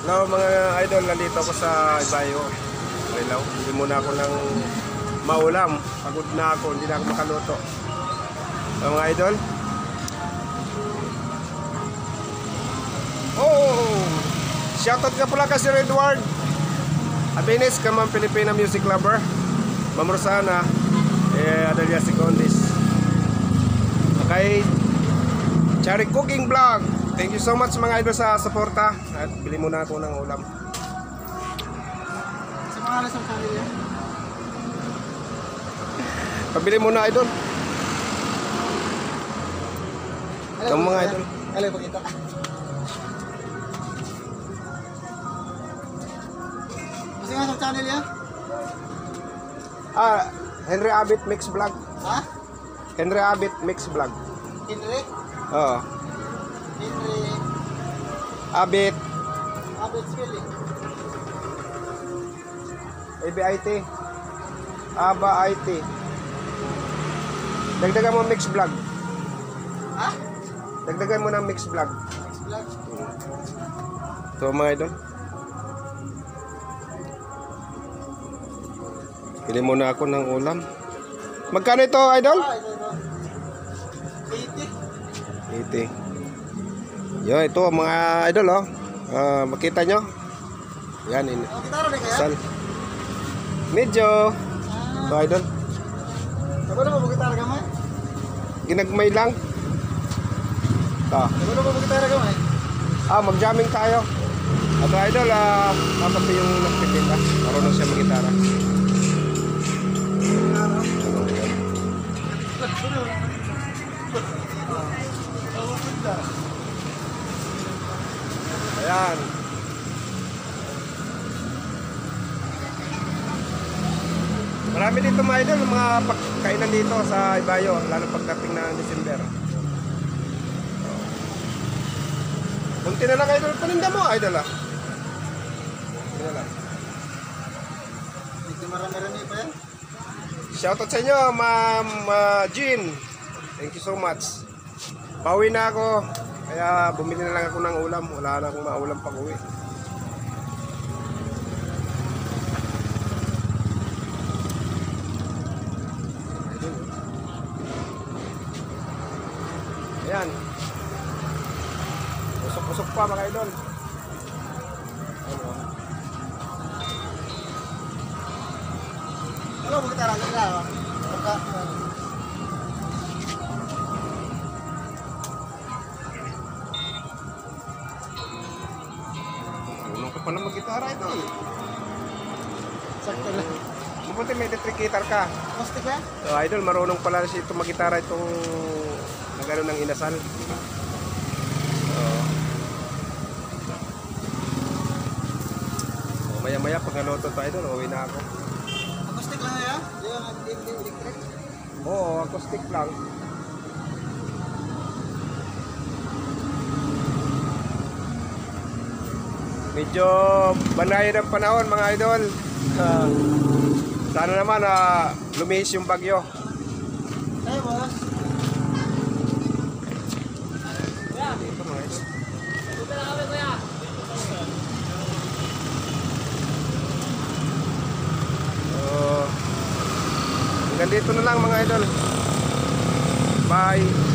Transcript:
Hello mga idol, nandito ako sa Ibayo. Relaw, hindi muna ako ng maulam. Pagod na ako, hindi na ako makaluto. Mga idol. Oh! Shoutout ka pala kasi Edward Abenes, kamang Filipina music lover. Ma'am Rosana, Adalia Secondis. Okay. Cherry Cooking Vlog. Thank you so much mga idol sa suporta. At bili muna ako ng ulam. Sa mga alas ang channel yan? Pabili muna idol. Ito mga idol. Alay, pakita. Kasi nga sa channel yan? Henry Abit Mix Vlog. Ha? Henry Abit Mix Vlog. Henry? Oo. Henry Abit Abit Spelling. ABIT. Aba IT. Dagdagan mo mix vlog. Ha? Dagdagan mo ng mix vlog. Next vlog. Ito mga idol. Pili muna ako ng ulam. Magkano ito idol? Ito. 80. Yo, ito mga idol oh. Makita nyo. Yan ini. Oh, gitara na kaya? Sal. Medyo. Ito idol. Sabo na mo gitara gamay? Ginagmay lang. Ito. Sabo na mo gitara gamay? Mag-jamming tayo. Ito idol, dapat yung nagpipinta. Marunong siya mag-gitara. Ayan. Marami dito mga idol, mga pagkainan dito sa Ibayo, lalo pagdating ng December. Kunti na lang idol, paninda mo idol ah. Kunti na lang. Medyo marami-rami pa yan. Shoutout sa inyo, Ma'am Jean. Thank you so much. Pauwi na ako. Kaya bumili na lang ako ng ulam. Wala na akong maulam pag uwi. Ayan. Usok-usok pa mga idol. Ano mo gitara gamay? Marunong ka pa na mag-gitara idol. Sakto lang. Mabuti may electric guitar ka. Acoustic ba? So, idol, marunong pala siya itong mag-gitara itong na gano'n ng inasal. Maya-maya pag naluto to idol, uwi na ako. Acoustic lang yan? Hindi electric? Oo, acoustic lang. Medyo banayan ang panahon mga idol. Sana naman lumihis yung bagyo. Hey boss. Ito mga idol. Hanggang dito na lang mga idol. Bye.